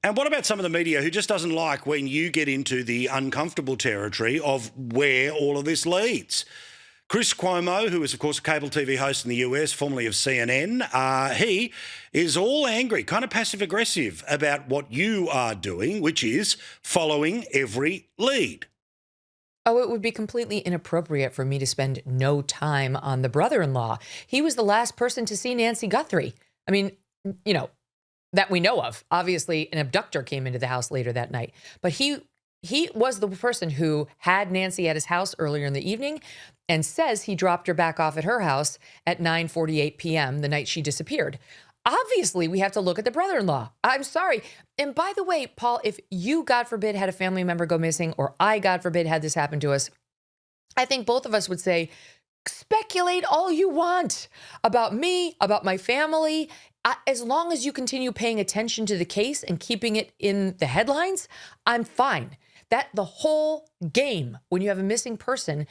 And what about some of the media who just doesn't like when you get into the uncomfortable territory of where all of this leads? Chris Cuomo, who is, of course, a cable TV host in the US, formerly of CNN, he is all angry, kind of passive-aggressive about what you are doing, which is following every lead. Oh, it would be completely inappropriate for me to spend no time on the brother-in-law. He was the last person to see Nancy Guthrie. I mean, that we know of. Obviously, an abductor came into the house later that night. But he was the person who had Nancy at his house earlier in the evening and says he dropped her back off at her house at 9:48 p.m. the night she disappeared. Obviously, we have to look at the brother-in-law. I'm sorry. And by the way, Paul, if you, God forbid, had a family member go missing, or I, God forbid, had this happen to us, I think both of us would say, speculate all you want about me, about my family. As long as you continue paying attention to the case and keeping it in the headlines, I'm fine. That the whole game when you have a missing person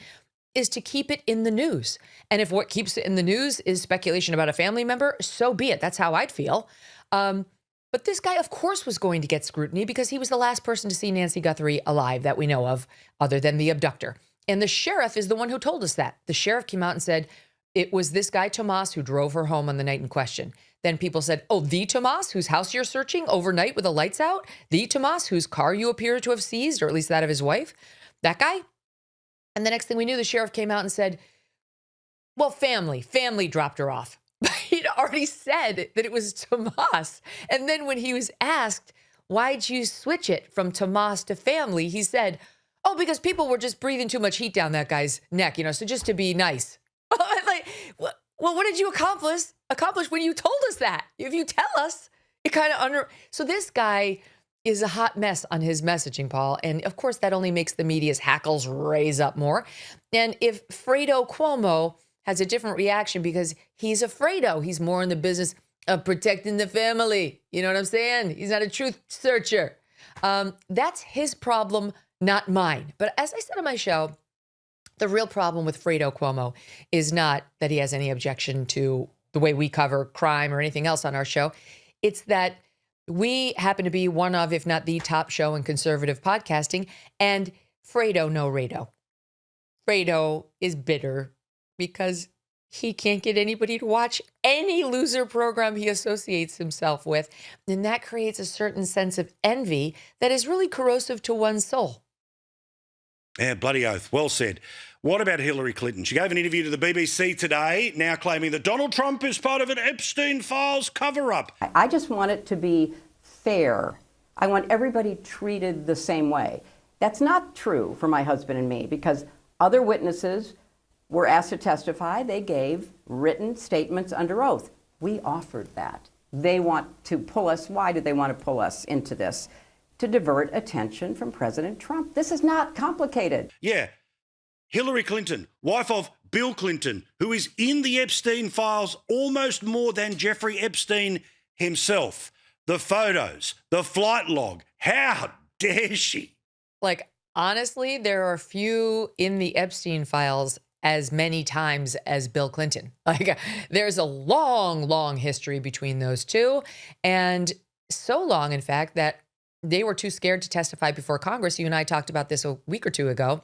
is to keep it in the news. And if what keeps it in the news is speculation about a family member, so be it. That's how I'd feel. But this guy, of course, was going to get scrutiny because he was the last person to see Nancy Guthrie alive that we know of, other than the abductor. And the sheriff is the one who told us that. The sheriff came out and said, it was this guy, Tomas, who drove her home on the night in question. Then people said, oh, the Tomas whose house you're searching overnight with the lights out? The Tomas whose car you appear to have seized, or at least that of his wife? That guy? And the next thing we knew, the sheriff came out and said, well, family dropped her off. He'd already said that it was Tomas. And then when he was asked, why'd you switch it from Tomas to family? He said, oh, because people were just breathing too much heat down that guy's neck, so just to be nice. Like, well, what did you accomplish when you told us that? If you tell us, it kind of So this guy is a hot mess on his messaging, Paul. And of course, that only makes the media's hackles raise up more. And if Fredo Cuomo has a different reaction because he's a Fredo, he's more in the business of protecting the family. You know what I'm saying? He's not a truth searcher. That's his problem, not mine. But as I said on my show, the real problem with Fredo Cuomo is not that he has any objection to the way we cover crime or anything else on our show. It's that we happen to be one of, if not the top show in conservative podcasting, and Fredo no Rado. Fredo is bitter because he can't get anybody to watch any loser program he associates himself with. And that creates a certain sense of envy that is really corrosive to one's soul. Yeah, bloody oath. Well said. What about Hillary Clinton? She gave an interview to the BBC today, now claiming that Donald Trump is part of an Epstein files cover-up. I just want it to be fair. I want everybody treated the same way. That's not true for my husband and me because other witnesses were asked to testify. They gave written statements under oath. We offered that. They want to pull us. Why do they want to pull us into this? To divert attention from President Trump. This is not complicated. Yeah. Hillary Clinton, wife of Bill Clinton, who is in the Epstein files almost more than Jeffrey Epstein himself. The photos, the flight log. How dare she? Like, honestly, there are few in the Epstein files as many times as Bill Clinton. Like, there's a long, long history between those two. And so long, in fact, that they were too scared to testify before Congress. You and I talked about this a week or two ago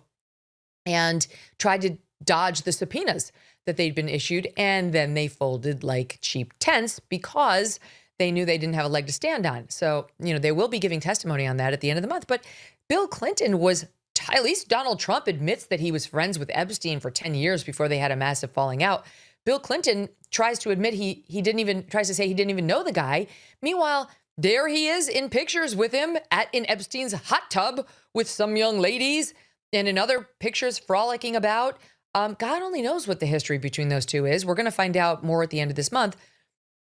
and tried to dodge the subpoenas that they'd been issued. And then they folded like cheap tents because they knew they didn't have a leg to stand on. So, they will be giving testimony on that at the end of the month. But Bill Clinton was, at least Donald Trump admits that he was friends with Epstein for 10 years before they had a massive falling out. Bill Clinton tries to admit tries to say he didn't even know the guy. Meanwhile, there he is in pictures with him in Epstein's hot tub with some young ladies and in other pictures frolicking about. God only knows what the history between those two is. We're going to find out more at the end of this month.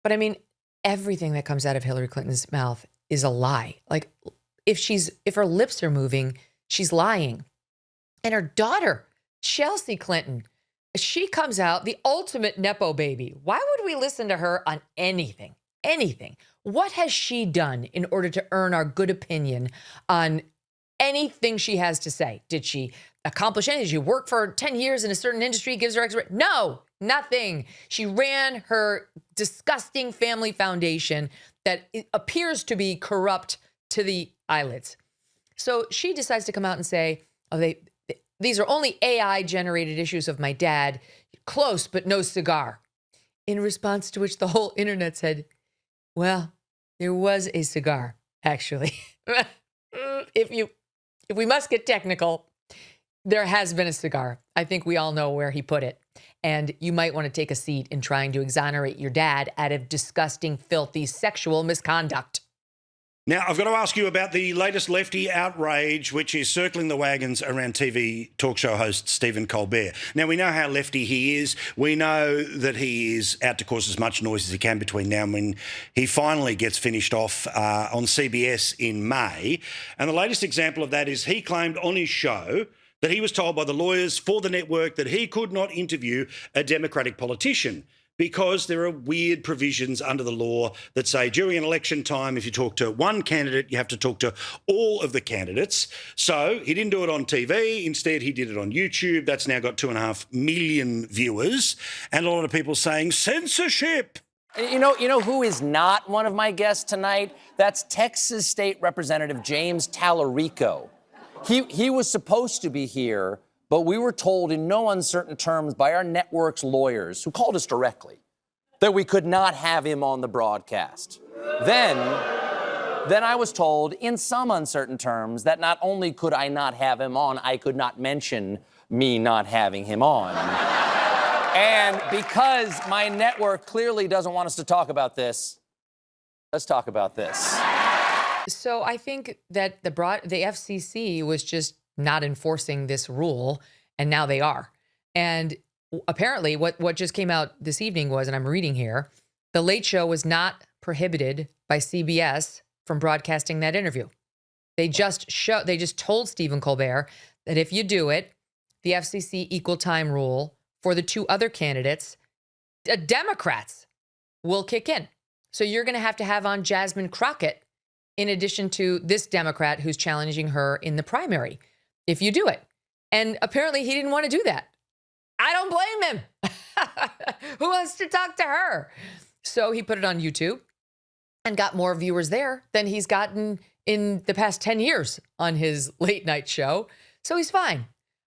But I mean, everything that comes out of Hillary Clinton's mouth is a lie. Like if her lips are moving, she's lying. And her daughter, Chelsea Clinton, she comes out the ultimate Nepo baby. Why would we listen to her on anything? Anything? What has she done in order to earn our good opinion on anything she has to say? Did she accomplish anything? Did she work for 10 years in a certain industry, gives her extra? No, nothing. She ran her disgusting family foundation that appears to be corrupt to the eyelids. So she decides to come out and say, oh, these are only AI-generated issues of my dad. Close, but no cigar. In response to which the whole internet said, well, there was a cigar, actually. If we must get technical, there has been a cigar. I think we all know where he put it. And you might want to take a seat in trying to exonerate your dad out of disgusting, filthy sexual misconduct. Now, I've got to ask you about the latest lefty outrage, which is circling the wagons around TV talk show host Stephen Colbert. Now, we know how lefty he is. We know that he is out to cause as much noise as he can between now and when he finally gets finished off on CBS in May. And the latest example of that is he claimed on his show that he was told by the lawyers for the network that he could not interview a Democratic politician because there are weird provisions under the law that say during an election time, if you talk to one candidate, you have to talk to all of the candidates. So he didn't do it on TV. Instead, he did it on YouTube. That's now got 2.5 million viewers. And a lot of people saying censorship. You know who is not one of my guests tonight? That's Texas State Representative James Tallarico. He was supposed to be here, but we were told in no uncertain terms by our network's lawyers, who called us directly, that we could not have him on the broadcast. Then I was told in some uncertain terms that not only could I not have him on, I could not mention me not having him on. And because my network clearly doesn't want us to talk about this, let's talk about this. So I think that the FCC was just not enforcing this rule, and now they are. And apparently what just came out this evening was, and I'm reading here, The Late Show was not prohibited by CBS from broadcasting that interview. They just told Stephen Colbert that if you do it, the FCC equal time rule for the two other candidates, Democrats, will kick in. So you're going to have on Jasmine Crockett in addition to this Democrat who's challenging her in the primary, if you do it. And apparently he didn't want to do that. I don't blame him. Who wants to talk to her? So he put it on YouTube and got more viewers there than he's gotten in the past 10 years on his late night show. So he's fine.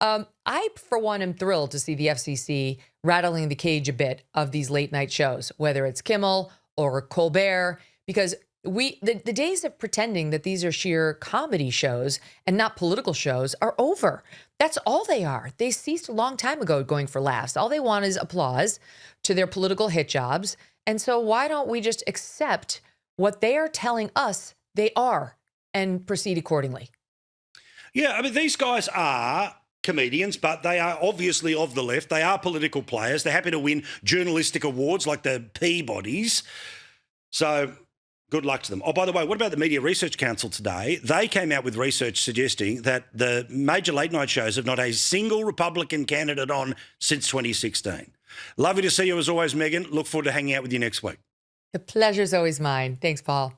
I, for one, am thrilled to see the FCC rattling the cage a bit of these late night shows, whether it's Kimmel or Colbert, because the days of pretending that these are sheer comedy shows and not political shows are over. That's all they are. They ceased a long time ago going for laughs. All they want is applause to their political hit jobs. And so why don't we just accept what they are telling us they are and proceed accordingly? Yeah, I mean, these guys are comedians, but they are obviously of the left. They are political players. They're happy to win journalistic awards like the Peabodys. So good luck to them. Oh, by the way, what about the Media Research Council today? They came out with research suggesting that the major late night shows have not a single Republican candidate on since 2016. Lovely to see you as always, Megyn. Look forward to hanging out with you next week. The pleasure's always mine. Thanks, Paul.